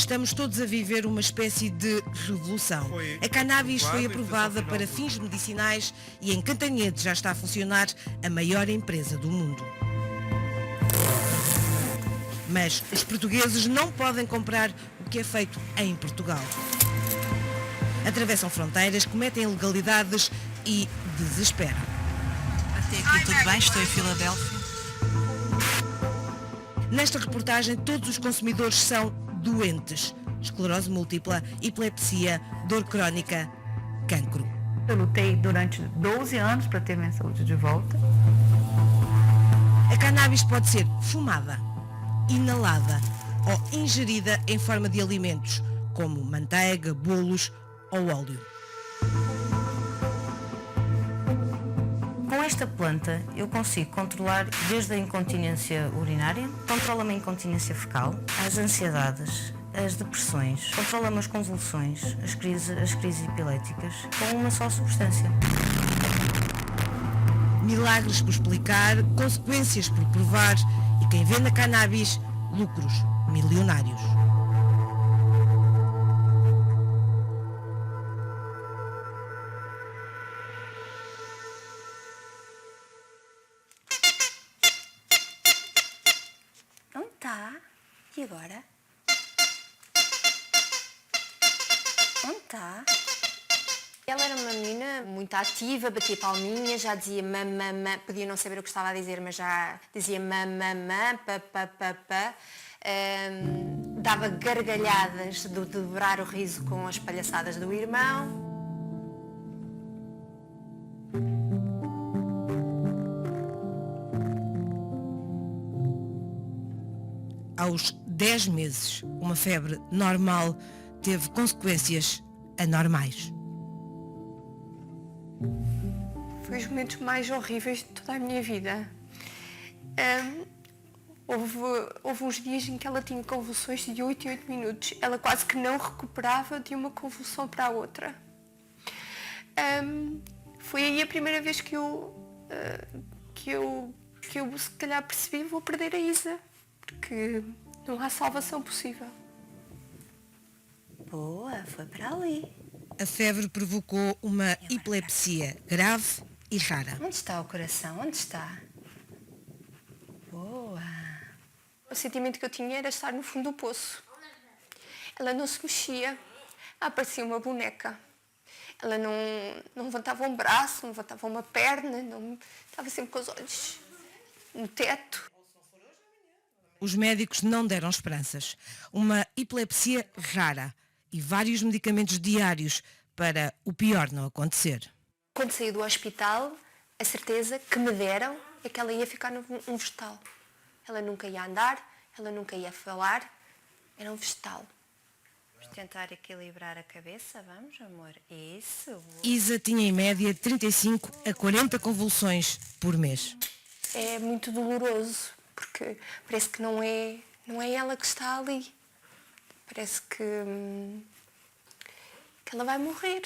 Estamos todos a viver uma espécie de revolução. A cannabis foi aprovada para fins medicinais e em Cantanhede já está a funcionar a maior empresa do mundo. Mas os portugueses não podem comprar o que é feito em Portugal. Atravessam fronteiras, cometem ilegalidades e desesperam. Até aqui tudo bem, estou em Filadélfia. Nesta reportagem, todos os consumidores são doentes. Esclerose múltipla, epilepsia, dor crónica, cancro. Eu lutei durante 12 anos para ter minha saúde de volta. A cannabis pode ser fumada, inalada ou ingerida em forma de alimentos, como manteiga, bolos ou óleo. Com esta planta eu consigo controlar desde a incontinência urinária, controla-me a incontinência fecal, as ansiedades, as depressões, controla-me as convulsões, as crises epiléticas, com uma só substância. Milagres por explicar, consequências por provar e quem vende a cannabis, lucros milionários. Não tá? E agora? Onde está? Ela era uma menina muito ativa, batia palminhas, já dizia mamã, podia não saber o que estava a dizer, mas já dizia mamã, papapá. Dava gargalhadas de dobrar o riso com as palhaçadas do irmão. Aos 10 meses, uma febre normal teve consequências anormais. Foi os momentos mais horríveis de toda a minha vida. Houve uns dias em que ela tinha convulsões de 8 em 8 minutos. Ela quase que não recuperava de uma convulsão para a outra. Foi aí a primeira vez que eu se calhar percebi, vou perder a Isa, porque não há salvação possível. Boa, foi para ali. A febre provocou uma epilepsia grave e rara. Onde está o coração? Onde está? Boa. O sentimento que eu tinha era estar no fundo do poço. Ela não se mexia. Ela parecia uma boneca. Ela não levantava um braço, não levantava uma perna, estava sempre com os olhos no teto. Os médicos não deram esperanças. Uma epilepsia rara e vários medicamentos diários para o pior não acontecer. Quando saí do hospital, a certeza que me deram é que ela ia ficar num vegetal. Ela nunca ia andar, ela nunca ia falar, era um vegetal. Vamos tentar equilibrar a cabeça, vamos, amor? Isso. Isa tinha em média 35 a 40 convulsões por mês. É muito doloroso, porque parece que não é ela que está ali. Parece que ela vai morrer.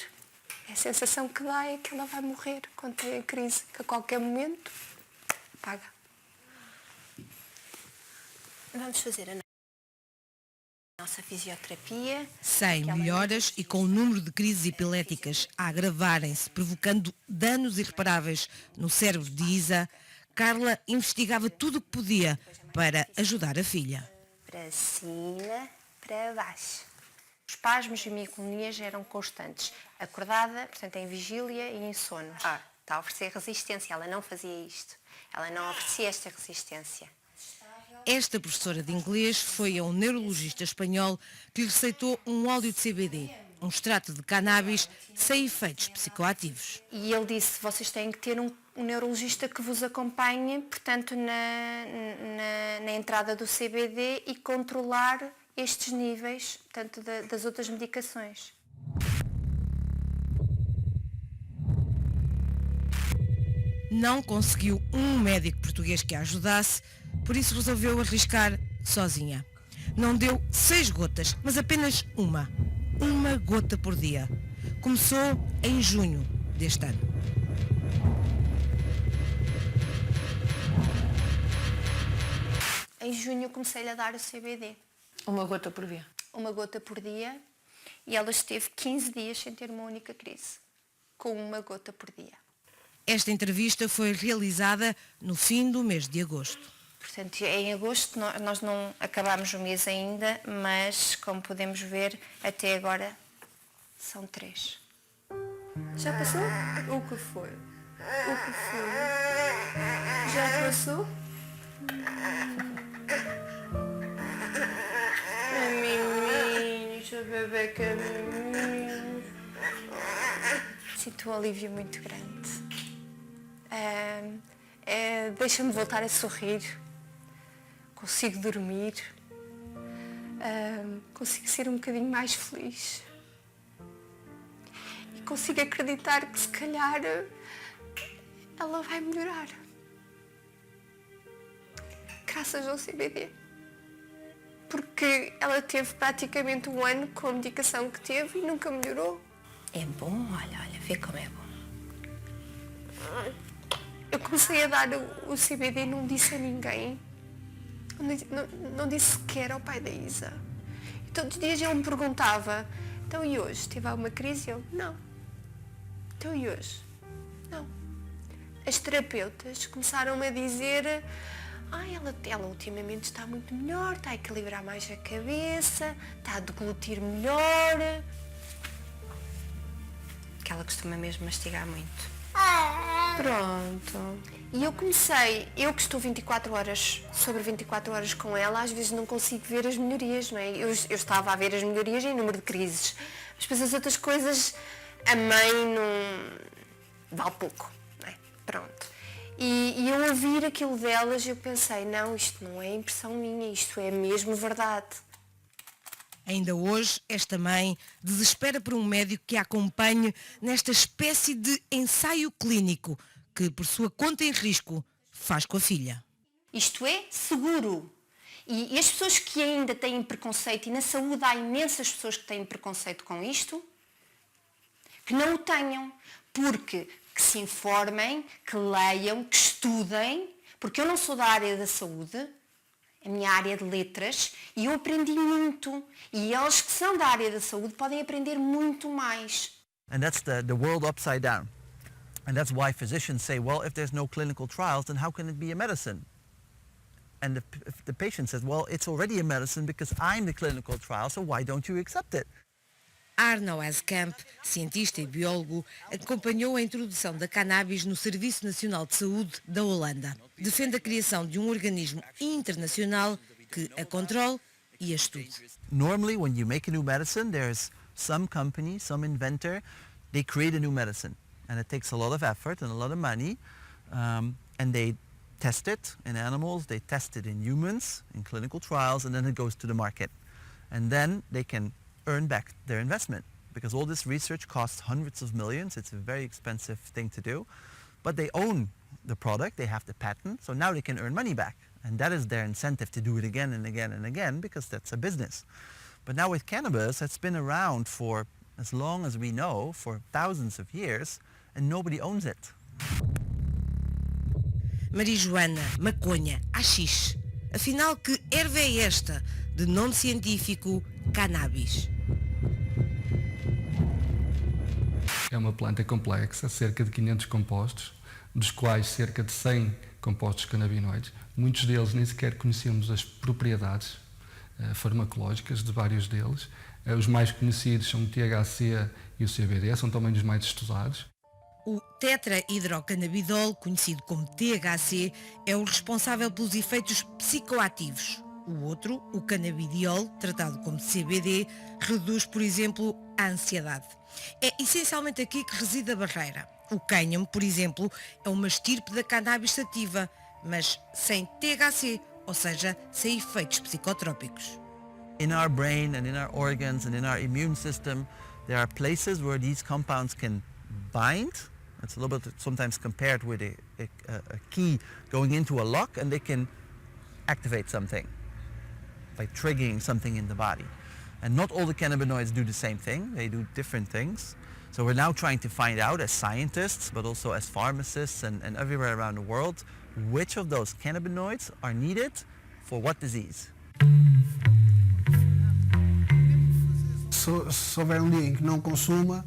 A sensação que dá é que ela vai morrer quando tem a crise, que a qualquer momento apaga. Vamos fazer a nossa fisioterapia. Sem melhoras e com o número de crises epiléticas a agravarem-se, provocando danos irreparáveis no cérebro de Isa, Carla investigava tudo o que podia para ajudar a filha. Para cima, para baixo. Os espasmos e mioclonias eram constantes. Acordada, portanto, em vigília e em sono. Está a oferecer resistência. Ela não fazia isto. Ela não oferecia esta resistência. Esta professora de inglês foi a um neurologista espanhol que lhe receitou um óleo de CBD, um extrato de cannabis sem efeitos psicoativos. E ele disse, vocês têm que ter um neurologista que vos acompanhe, portanto, na entrada do CBD e controlar estes níveis, portanto, das outras medicações. Não conseguiu um médico português que a ajudasse, por isso resolveu arriscar sozinha. Não deu 6 gotas, mas apenas uma gota por dia. Começou em junho deste ano. Em junho comecei-lhe a dar o CBD. Uma gota por dia. 1 gota por dia, e ela esteve 15 dias sem ter uma única crise, com 1 gota por dia. Esta entrevista foi realizada no fim do mês de agosto. Portanto, em agosto nós não acabámos o mês ainda, mas como podemos ver, até agora são 3. Já passou? O que foi? O que foi? Já passou? Miminhos, a bebeca, miminhos. Sinto um alívio muito grande. Deixa-me voltar a sorrir. Consigo dormir. Consigo ser um bocadinho mais feliz. E consigo acreditar que se calhar ela vai melhorar. Graças ao CBD. Porque ela teve praticamente 1 ano com a medicação que teve e nunca melhorou. É bom? Olha, vê como é bom. Eu comecei a dar o CBD e não disse a ninguém. Não disse sequer ao pai da Isa. E todos os dias ele me perguntava, então e hoje? Teve alguma crise? Eu, não. Então e hoje? Não. As terapeutas começaram-me a dizer, ela ultimamente está muito melhor, está a equilibrar mais a cabeça, está a deglutir melhor. Que ela costuma mesmo mastigar muito. Pronto. E eu que estou 24 horas com ela, às vezes não consigo ver as melhorias, não é? Eu estava a ver as melhorias em número de crises. Mas depois as outras coisas, a mãe não vale pouco, não é? Pronto. E eu ouvir aquilo delas, eu pensei, não, isto não é impressão minha, isto é mesmo verdade. Ainda hoje, esta mãe desespera por um médico que a acompanhe nesta espécie de ensaio clínico que, por sua conta em risco, faz com a filha. Isto é seguro. E as pessoas que ainda têm preconceito, e na saúde há imensas pessoas que têm preconceito com isto, que não o tenham, porque que se informem, que leiam, que estudem, porque eu não sou da área da saúde, a minha área de letras, e eu aprendi muito. E eles que são da área da saúde podem aprender muito mais. And that's the world upside down. And that's why physicians say, well, if there's no clinical trials, then how can it be a medicine? And if the patient says, well, it's already a medicine because I'm the clinical trial, so why don't you accept it? Arno Eskamp, cientista e biólogo, acompanhou a introdução da cannabis no Serviço Nacional de Saúde da Holanda. Defende a criação de um organismo internacional que a controle e a estude. Normally, when you make a new medicine, there's some company, some inventor, they create a new medicine. And it takes a lot of effort and a lot of money. And they test it in animals, they test it in humans, in clinical trials, and then it goes to the market. And then they can earn back their investment, because all this research costs hundreds of millions. It's a very expensive thing to do, but they own the product, they have the patent, so now they can earn money back, and that is their incentive to do it again and again and again, because that's a business. But now with cannabis, it's been around for as long as we know, for thousands of years, and nobody owns it. Marijuana, maconha, haxixe. Afinal, que erva é esta, de nome científico cannabis? É uma planta complexa, cerca de 500 compostos, dos quais cerca de 100 compostos canabinoides. Muitos deles nem sequer conhecemos as propriedades farmacológicas de vários deles. Os mais conhecidos são o THC e o CBD, são também os mais estudados. O tetrahidrocannabidol, conhecido como THC, é o responsável pelos efeitos psicoativos. O outro, o cannabidiol, tratado como CBD, reduz, por exemplo, a ansiedade. É essencialmente aqui que reside a barreira. O cânhamo, por exemplo, é uma estirpe da cannabis sativa, mas sem THC, ou seja, sem efeitos psicotrópicos. In our brain and in our organs and in our immune system, there are places where these compounds can bind. It's a little bit sometimes compared with a key going into a lock, and they can activate something by triggering something in the body. And not all the cannabinoids do the same thing, they do different things. So we're now trying to find out as scientists, but also as pharmacists and everywhere around the world, which of those cannabinoids are needed for what disease. se houver um dia em que não consuma,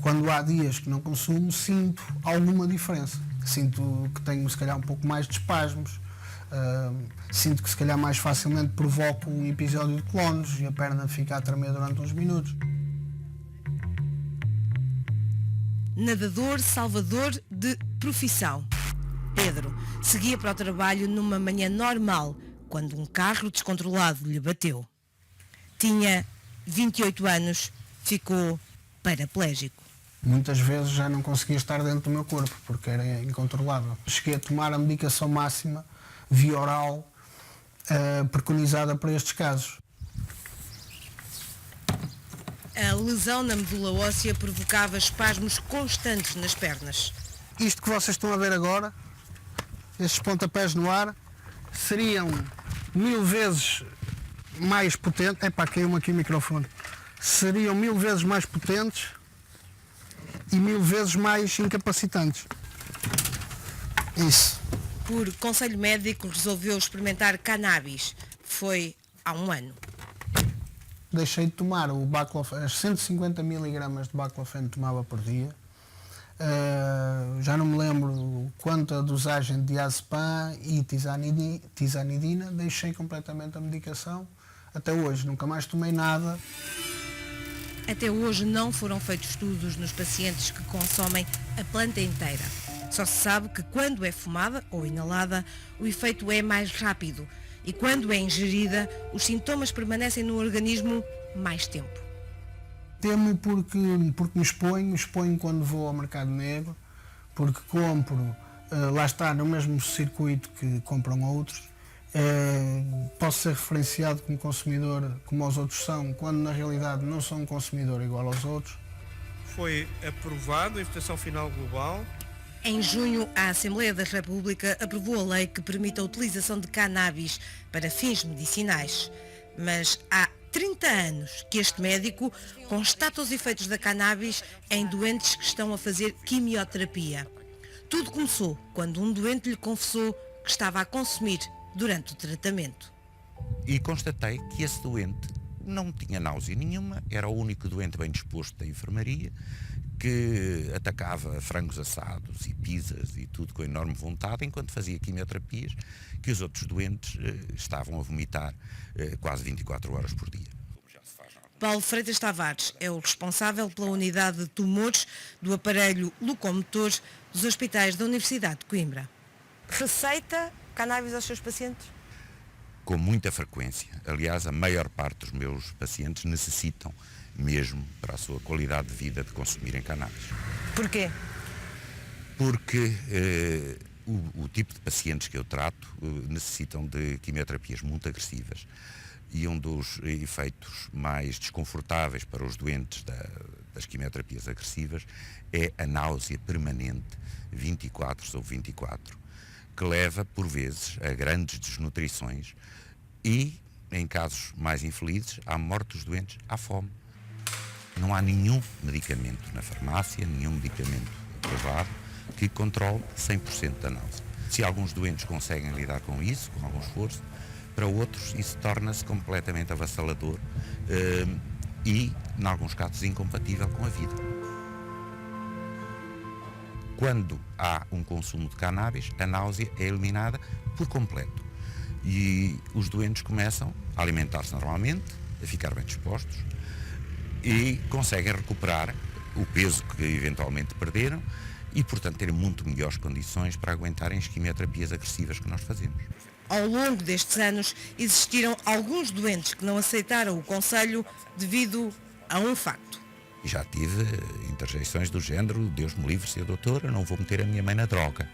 quando há dias que não consumo, sinto alguma diferença. Sinto que tenho se calhar um pouco mais de espasmos, sinto que se calhar mais facilmente provoco um episódio de clones e a perna fica a tremer durante uns minutos. Nadador salvador de profissão. Pedro seguia para o trabalho numa manhã normal, quando um carro descontrolado lhe bateu. Tinha 28 anos, ficou paraplégico. Muitas vezes já não conseguia estar dentro do meu corpo, porque era incontrolável. Cheguei a tomar a medicação máxima, via oral, preconizada para estes casos. A lesão na medula óssea provocava espasmos constantes nas pernas. Isto que vocês estão a ver agora, estes pontapés no ar, seriam 1000 vezes mais potentes. Epá, caiu-me aqui o microfone. Seriam 1000 vezes mais potentes e 1000 vezes mais incapacitantes. Isso. Por conselho médico, resolveu experimentar cannabis. Foi há um ano. Deixei de tomar o baclofeno, as 150 mg de baclofeno tomava por dia. Já não me lembro quanta dosagem de diazepam e tizanidina. Deixei completamente a medicação. Até hoje nunca mais tomei nada. Até hoje não foram feitos estudos nos pacientes que consomem a planta inteira. Só se sabe que quando é fumada ou inalada, o efeito é mais rápido e quando é ingerida, os sintomas permanecem no organismo mais tempo. Temo porque me exponho quando vou ao mercado negro, porque compro, lá está, no mesmo circuito que compram outros. Posso ser referenciado como consumidor como os outros são, quando na realidade não sou um consumidor igual aos outros. Foi aprovado a votação final global. Em junho, a Assembleia da República aprovou a lei que permite a utilização de cannabis para fins medicinais. Mas há 30 anos que este médico constata os efeitos da cannabis em doentes que estão a fazer quimioterapia. Tudo começou quando um doente lhe confessou que estava a consumir durante o tratamento. E constatei que esse doente não tinha náusea nenhuma, era o único doente bem disposto da enfermaria, que atacava frangos assados e pizzas e tudo com enorme vontade, enquanto fazia quimioterapias, que os outros doentes estavam a vomitar quase 24 horas por dia. Paulo Freitas Tavares é o responsável pela unidade de tumores do aparelho locomotor dos hospitais da Universidade de Coimbra. Receita cannabis aos seus pacientes? Com muita frequência. Aliás, a maior parte dos meus pacientes necessitam mesmo para a sua qualidade de vida de consumirem cannabis. Porquê? Porque o tipo de pacientes que eu trato necessitam de quimioterapias muito agressivas e um dos efeitos mais desconfortáveis para os doentes das quimioterapias agressivas é a náusea permanente 24 sobre 24, que leva por vezes a grandes desnutrições e, em casos mais infelizes, à morte dos doentes, à fome. Não há nenhum medicamento na farmácia, nenhum medicamento aprovado que controle 100% da náusea. Se alguns doentes conseguem lidar com isso, com algum esforço, para outros isso torna-se completamente avassalador e, em alguns casos, incompatível com a vida. Quando há um consumo de cannabis, a náusea é eliminada por completo e os doentes começam a alimentar-se normalmente, a ficar bem dispostos e conseguem recuperar o peso que eventualmente perderam e, portanto, terem muito melhores condições para aguentarem as quimioterapias agressivas que nós fazemos. Ao longo destes anos, existiram alguns doentes que não aceitaram o conselho devido a um facto. E já tive interjeições do género: Deus me livre, ser doutora, não vou meter a minha mãe na droga.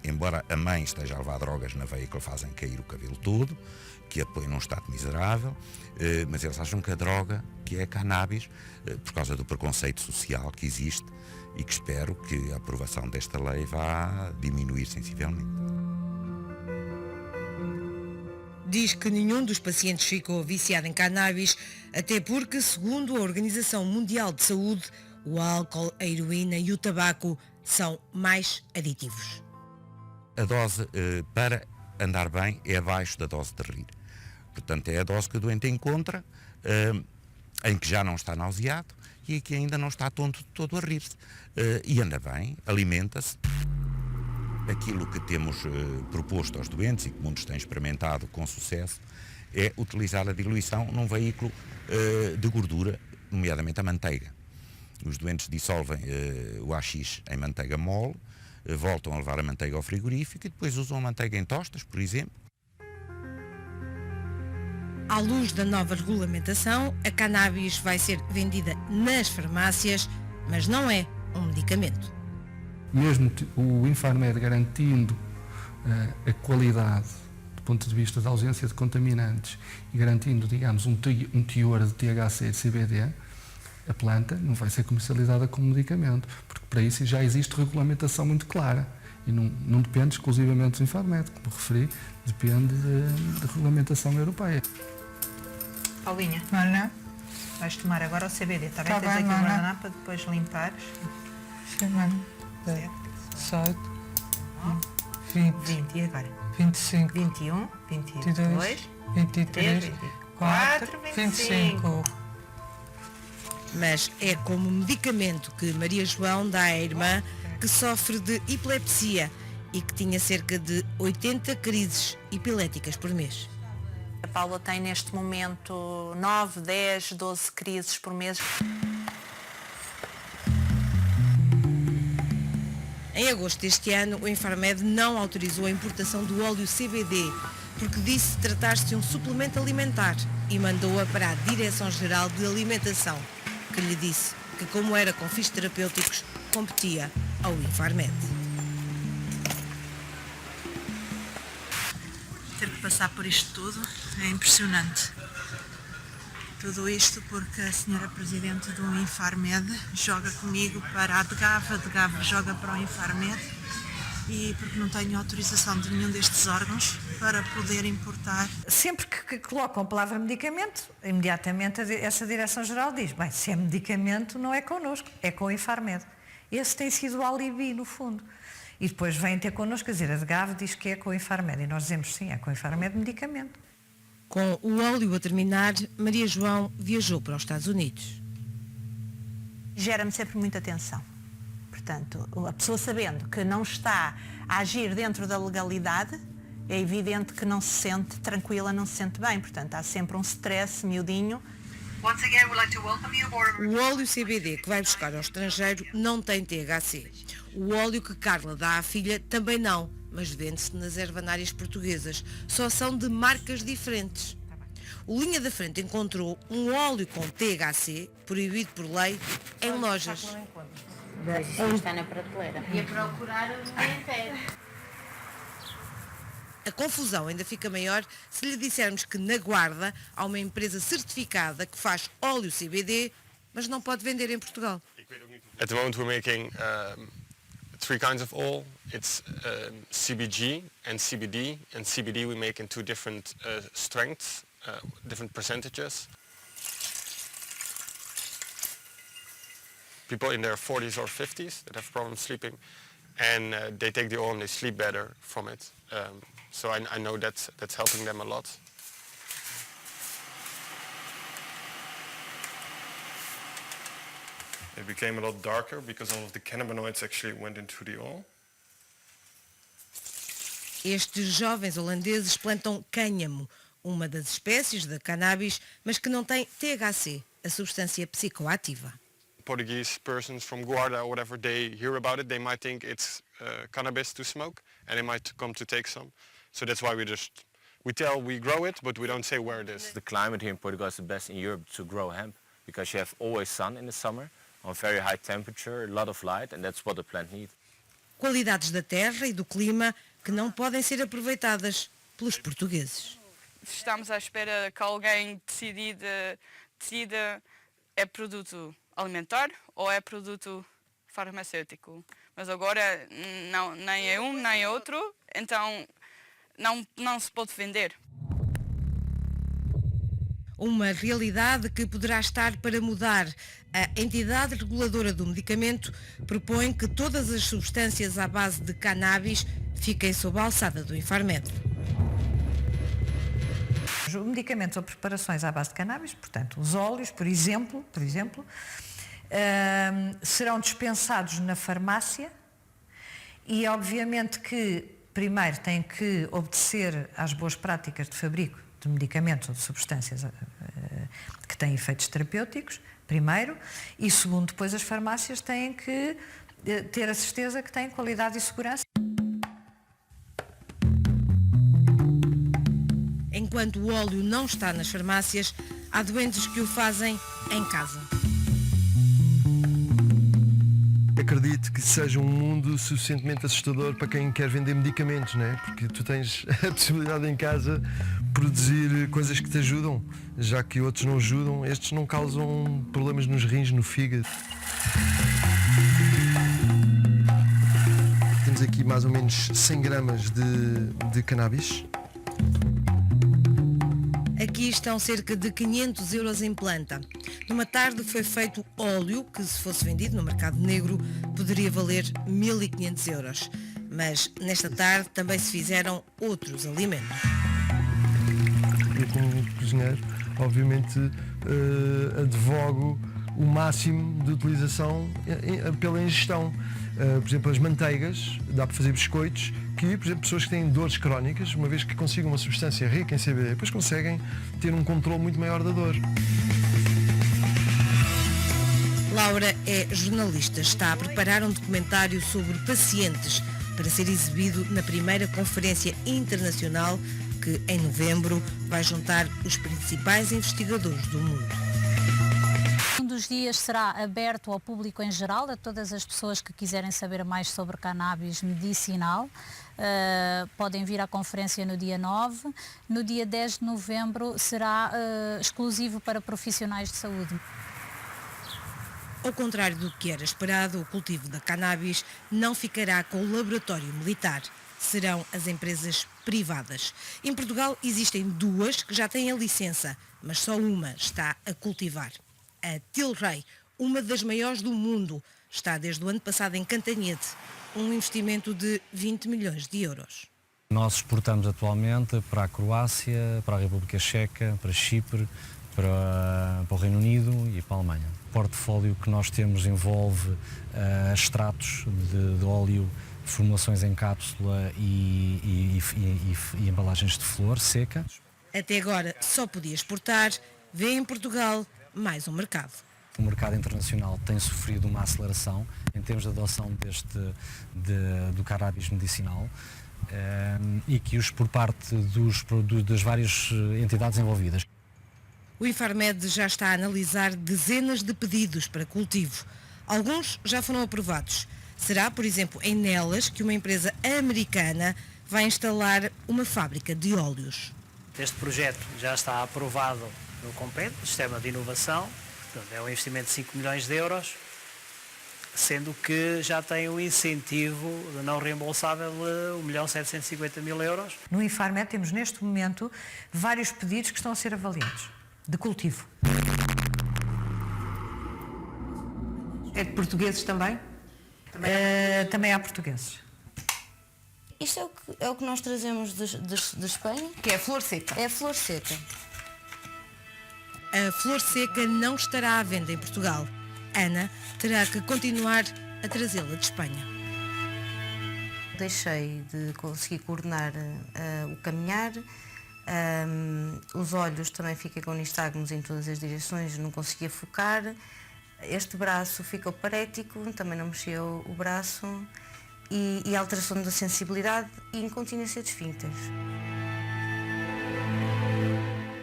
Embora a mãe esteja a levar drogas na veia que lhe fazem cair o cabelo todo, que a põe num estado miserável, mas eles acham que a droga, que é a cannabis, por causa do preconceito social que existe e que espero que a aprovação desta lei vá diminuir sensivelmente. Diz que nenhum dos pacientes ficou viciado em cannabis, até porque, segundo a Organização Mundial de Saúde, o álcool, a heroína e o tabaco são mais aditivos. A dose para andar bem é abaixo da dose de rir. Portanto, é a dose que o doente encontra em que já não está nauseado e que ainda não está tonto todo a rir-se. E anda bem, alimenta-se. Aquilo que temos proposto aos doentes e que muitos têm experimentado com sucesso é utilizar a diluição num veículo de gordura, nomeadamente a manteiga. Os doentes dissolvem o AX em manteiga mole, voltam a levar a manteiga ao frigorífico e depois usam a manteiga em tostas, por exemplo. À luz da nova regulamentação, a cannabis vai ser vendida nas farmácias, mas não é um medicamento. Mesmo o Infarmed garantindo a qualidade do ponto de vista da ausência de contaminantes e garantindo, digamos, um teor de THC e CBD, a planta não vai ser comercializada como medicamento, porque para isso já existe regulamentação muito clara e não depende exclusivamente do Infarmed, como referi, depende de regulamentação europeia. Paulinha, Olha, vais tomar agora o CBD, está bem? Tá Tens bem, aqui o mana. guardanapo para depois limpares. semana, 7, 20, 20 e agora? 25, 21, 22, 23, 24, 25. Mas é como medicamento que Maria João dá à irmã, que sofre de epilepsia e que tinha cerca de 80 crises epiléticas por mês. A Paula tem neste momento 9, 10, 12 crises por mês. Em agosto deste ano, o Infarmed não autorizou a importação do óleo CBD, porque disse tratar-se de um suplemento alimentar e mandou-a para a Direção-Geral de Alimentação, que lhe disse que, como era com fins terapêuticos, competia ao Infarmed. Ter que passar por isto tudo é impressionante. Tudo isto porque a senhora Presidente do Infarmed joga comigo para a DGAV joga para o Infarmed e porque não tenho autorização de nenhum destes órgãos para poder importar. Sempre que colocam a palavra medicamento, imediatamente essa Direção-Geral diz, bem, se é medicamento não é connosco, é com o Infarmed. Esse tem sido o alibi, no fundo. E depois vêm ter connosco, quer dizer, a DGAV diz que é com o Infarmed. E nós dizemos, sim, é com o Infarmed medicamento. Com o óleo a terminar, Maria João viajou para os Estados Unidos. Gera-me sempre muita tensão. Portanto, a pessoa sabendo que não está a agir dentro da legalidade, é evidente que não se sente tranquila, não se sente bem. Portanto, há sempre um stress miudinho. O óleo CBD que vai buscar ao estrangeiro não tem THC. O óleo que Carla dá à filha também não, mas vende-se nas ervanárias portuguesas. Só são de marcas diferentes. O Linha da Frente encontrou um óleo com THC, proibido por lei, em lojas. Isso está na prateleira. E a procurar o inteiro. A confusão ainda fica maior se lhe dissermos que na Guarda há uma empresa certificada que faz óleo CBD, mas não pode vender em Portugal. At the moment we're making 3 kinds of oil. It's CBG and CBD, and CBD we make in 2 different strengths, different percentages. People in their 40s or 50s that have problems sleeping, and they take the oil and they sleep better from it. So I know that's helping them a lot. It became a lot darker because all of the cannabinoids actually went into the oil. Estes jovens holandeses plantam cânhamo, uma das espécies da cannabis, mas que não tem THC, a substância psicoativa. Portuguese persons from Guarda or whatever, they hear about it, they might think it's cannabis to smoke, and they might come to take some. So that's why we grow it, but we don't say where it is. The climate here in Portugal is the best in Europe to grow hemp, because you have always sun in the summer, on very high temperature, a lot of light, and that's what the plant needs. Qualidades da terra e do clima que não podem ser aproveitadas pelos portugueses. Estamos à espera que alguém decida é produto alimentar ou é produto farmacêutico. Mas agora não, nem é um nem é outro, então não se pode vender. Uma realidade que poderá estar para mudar. A entidade reguladora do medicamento propõe que todas as substâncias à base de cannabis fiquem sob a alçada do Infarmed. Os medicamentos ou preparações à base de cannabis, portanto, os óleos, por exemplo, serão dispensados na farmácia e, obviamente, que primeiro têm que obedecer às boas práticas de fabrico de medicamentos ou de substâncias que têm efeitos terapêuticos, primeiro, e segundo, depois as farmácias têm que ter a certeza que têm qualidade e segurança. Enquanto o óleo não está nas farmácias, há doentes que o fazem em casa. Acredito que seja um mundo suficientemente assustador para quem quer vender medicamentos, não é? Porque tu tens a possibilidade em casa de produzir coisas que te ajudam, já que outros não ajudam, estes não causam problemas nos rins, no fígado. Temos aqui mais ou menos 100 gramas de cannabis. Aqui estão cerca de 500 euros em planta. Numa tarde foi feito óleo que, se fosse vendido no mercado negro, poderia valer 1.500 euros. Mas nesta tarde também se fizeram outros alimentos. Eu, como cozinheiro, obviamente advogo o máximo de utilização pela ingestão. Por exemplo, as manteigas, dá para fazer biscoitos, que, por exemplo, pessoas que têm dores crónicas, uma vez que consigam uma substância rica em CBD, depois conseguem ter um controle muito maior da dor. Laura é jornalista, está a preparar um documentário sobre pacientes para ser exibido na primeira conferência internacional que, em novembro, vai juntar os principais investigadores do mundo. Um dos dias será aberto ao público em geral, a todas as pessoas que quiserem saber mais sobre cannabis medicinal. Podem vir à conferência no dia 9. No dia 10 de novembro será exclusivo para profissionais de saúde. Ao contrário do que era esperado, o cultivo da cannabis não ficará com o laboratório militar. Serão as empresas privadas. Em Portugal existem duas que já têm a licença, mas só uma está a cultivar. A Tilray, uma das maiores do mundo, está desde o ano passado em Cantanhede, um investimento de 20 milhões de euros. Nós exportamos atualmente para a Croácia, para a República Checa, para Chipre, para o Reino Unido e para a Alemanha. O portfólio que nós temos envolve extratos de óleo, formulações em cápsula e embalagens de flor seca. Até agora só podia exportar, vê em Portugal mais um mercado. O mercado internacional tem sofrido uma aceleração em termos de adoção do cannabis medicinal e que por parte das várias entidades envolvidas. O Infarmed já está a analisar dezenas de pedidos para cultivo. Alguns já foram aprovados. Será, por exemplo, em Nelas que uma empresa americana vai instalar uma fábrica de óleos. Este projeto já está aprovado no COMPET, Sistema de Inovação, portanto, é um investimento de 5 milhões de euros, sendo que já tem um incentivo de não reembolsável de 1.750.000 euros. No Infarmed temos neste momento vários pedidos que estão a ser avaliados, de cultivo. É de portugueses também? Também há portugueses. Isto é o que nós trazemos de Espanha. Que é a flor seca. É a flor seca. A flor seca não estará à venda em Portugal. Ana terá que continuar a trazê-la de Espanha. Deixei de conseguir coordenar o caminhar. Os olhos também fiquei com nistagmos em todas as direções, não conseguia focar. Este braço ficou parético, também não mexia o braço. E alteração da sensibilidade e incontinência de esfíncteres.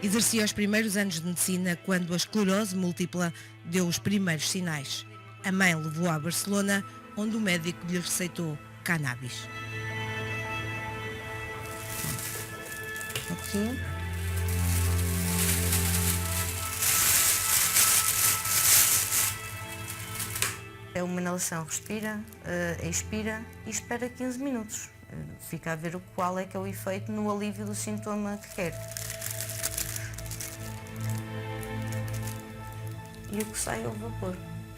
Exercia os primeiros anos de medicina quando a esclerose múltipla deu os primeiros sinais. A mãe levou-a a Barcelona, onde o médico lhe receitou cannabis. Aqui. É uma inalação, respira, expira e espera 15 minutos. Fica a ver qual é que é o efeito no alívio do sintoma que quer. E o que sai é o vapor.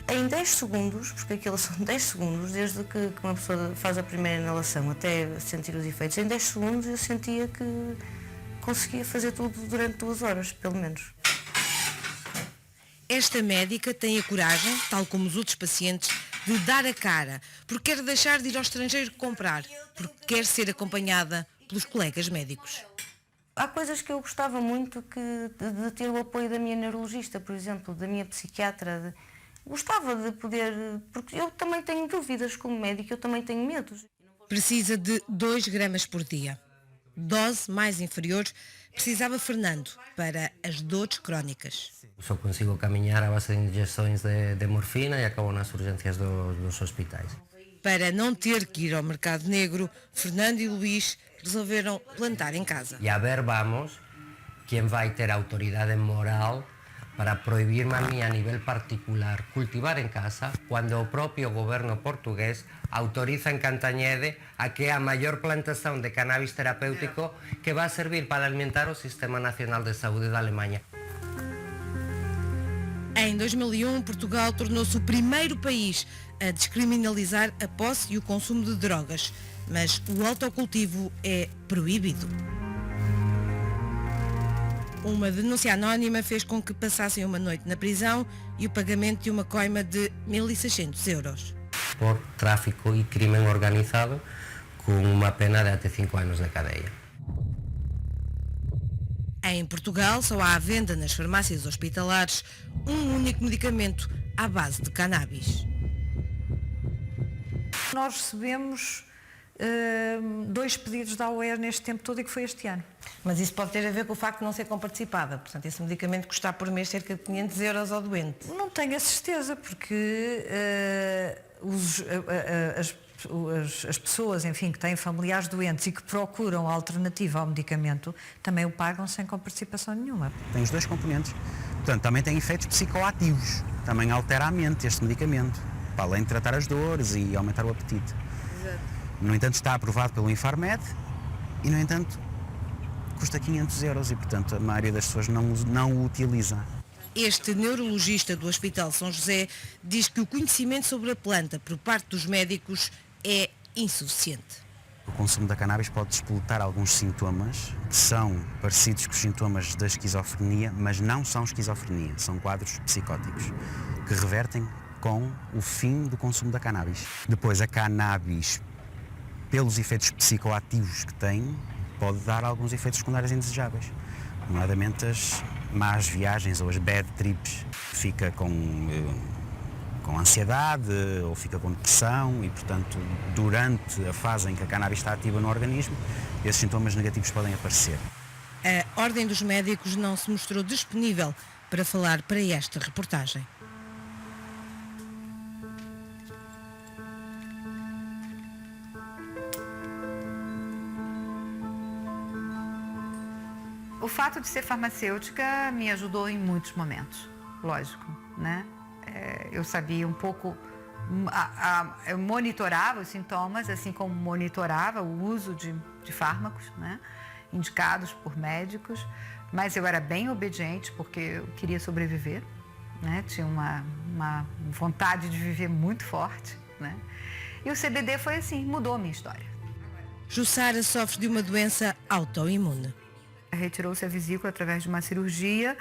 Em 10 segundos, porque aquilo são 10 segundos, desde que uma pessoa faz a primeira inalação até sentir os efeitos, em 10 segundos eu sentia que conseguia fazer tudo durante 2 horas, pelo menos. Esta médica tem a coragem, tal como os outros pacientes, de dar a cara, porque quer deixar de ir ao estrangeiro comprar, porque quer ser acompanhada pelos colegas médicos. Há coisas que eu gostava muito de ter o apoio da minha neurologista, por exemplo, da minha psiquiatra. Gostava de poder, porque eu também tenho dúvidas como médico, eu também tenho medos. Precisa de 2 gramas por dia. Dose mais inferior precisava Fernando para as dores crónicas. Só consigo caminhar à base de injeções de morfina e acabo nas urgências dos hospitais. Para não ter que ir ao mercado negro, Fernando e Luís resolveram plantar em casa. E a ver, vamos, quem vai ter autoridade moral para proibir-me a mim a nível particular cultivar em casa, quando o próprio governo português autoriza em Cantanhede a que a maior plantação de cannabis terapêutico que vai servir para alimentar o Sistema Nacional de Saúde da Alemanha. Em 2001, Portugal tornou-se o primeiro país a descriminalizar a posse e o consumo de drogas, mas o autocultivo é proibido. Uma denúncia anónima fez com que passassem uma noite na prisão e o pagamento de uma coima de 1.600 euros. Por tráfico e crime organizado, com uma pena de até 5 anos de cadeia. Em Portugal só há à venda nas farmácias hospitalares um único medicamento à base de cannabis. Nós recebemos 2 pedidos da AOER neste tempo todo e que foi este ano. Mas isso pode ter a ver com o facto de não ser comparticipada. Portanto, esse medicamento custar por mês cerca de 500 euros ao doente. Não tenho a certeza, porque as pessoas, enfim, que têm familiares doentes e que procuram alternativa ao medicamento, também o pagam sem comparticipação nenhuma. Tem os 2 componentes. Portanto, também tem efeitos psicoativos. Também altera a mente este medicamento, para além de tratar as dores e aumentar o apetite. Exato. No entanto, está aprovado pelo Infarmed e, no entanto, custa 500 euros e, portanto, a maioria das pessoas não o utiliza. Este neurologista do Hospital São José diz que o conhecimento sobre a planta por parte dos médicos é insuficiente. O consumo da cannabis pode despoltar alguns sintomas que são parecidos com os sintomas da esquizofrenia, mas não são esquizofrenia, são quadros psicóticos que revertem com o fim do consumo da cannabis. Depois, a cannabis, pelos efeitos psicoativos que tem, pode dar alguns efeitos secundários indesejáveis, nomeadamente as más viagens ou as bad trips. Fica com ansiedade ou fica com depressão e, portanto, durante a fase em que a cannabis está ativa no organismo, esses sintomas negativos podem aparecer. A Ordem dos Médicos não se mostrou disponível para falar para esta reportagem. O fato de ser farmacêutica me ajudou em muitos momentos, lógico, né? Eu sabia um pouco, eu monitorava os sintomas, assim como monitorava o uso de fármacos, né? Indicados por médicos, mas eu era bem obediente porque eu queria sobreviver, né? Tinha uma vontade de viver muito forte, né? E o CBD foi assim, mudou a minha história. Jussara sofre de uma doença autoimune. Retirou-se a vesícula através de uma cirurgia.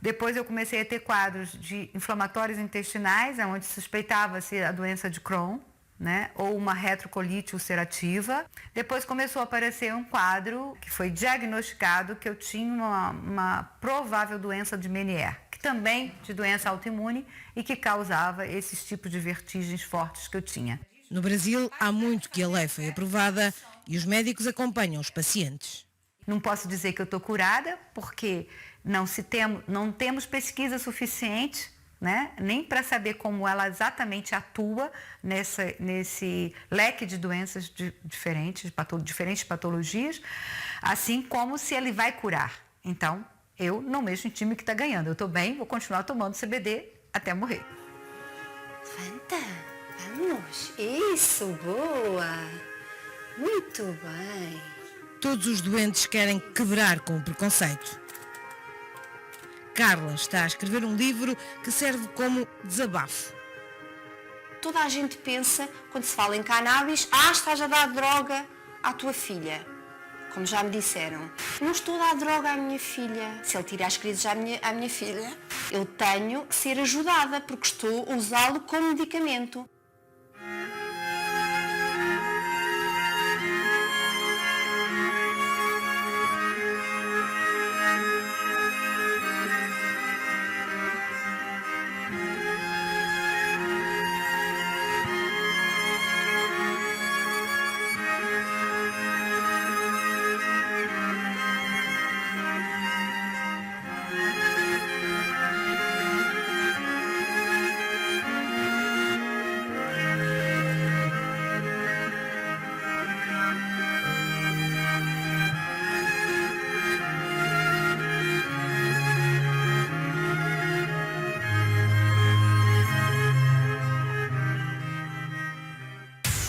Depois eu comecei a ter quadros de inflamatórios intestinais, onde suspeitava-se a doença de Crohn, né? Ou uma retrocolite ulcerativa. Depois começou a aparecer um quadro que foi diagnosticado que eu tinha uma provável doença de Meniere, que também de doença autoimune e que causava esses tipos de vertigens fortes que eu tinha. No Brasil, há muito que a lei foi aprovada e os médicos acompanham os pacientes. Não posso dizer que eu estou curada, porque não temos pesquisa suficiente, né? Nem para saber como ela exatamente atua nesse leque de doenças diferentes patologias, assim como se ele vai curar. Então, eu não mexo em time que está ganhando. Eu estou bem, vou continuar tomando CBD até morrer. Fanta, vamos. Isso, boa. Muito bem. Todos os doentes querem quebrar com o preconceito. Carla está a escrever um livro que serve como desabafo. Toda a gente pensa, quando se fala em cannabis, estás a dar droga à tua filha. como já me disseram, não estou a dar droga à minha filha. Se ele tira as crises à minha filha, eu tenho que ser ajudada, porque estou a usá-lo como medicamento.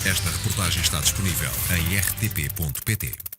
Esta reportagem está disponível em rtp.pt.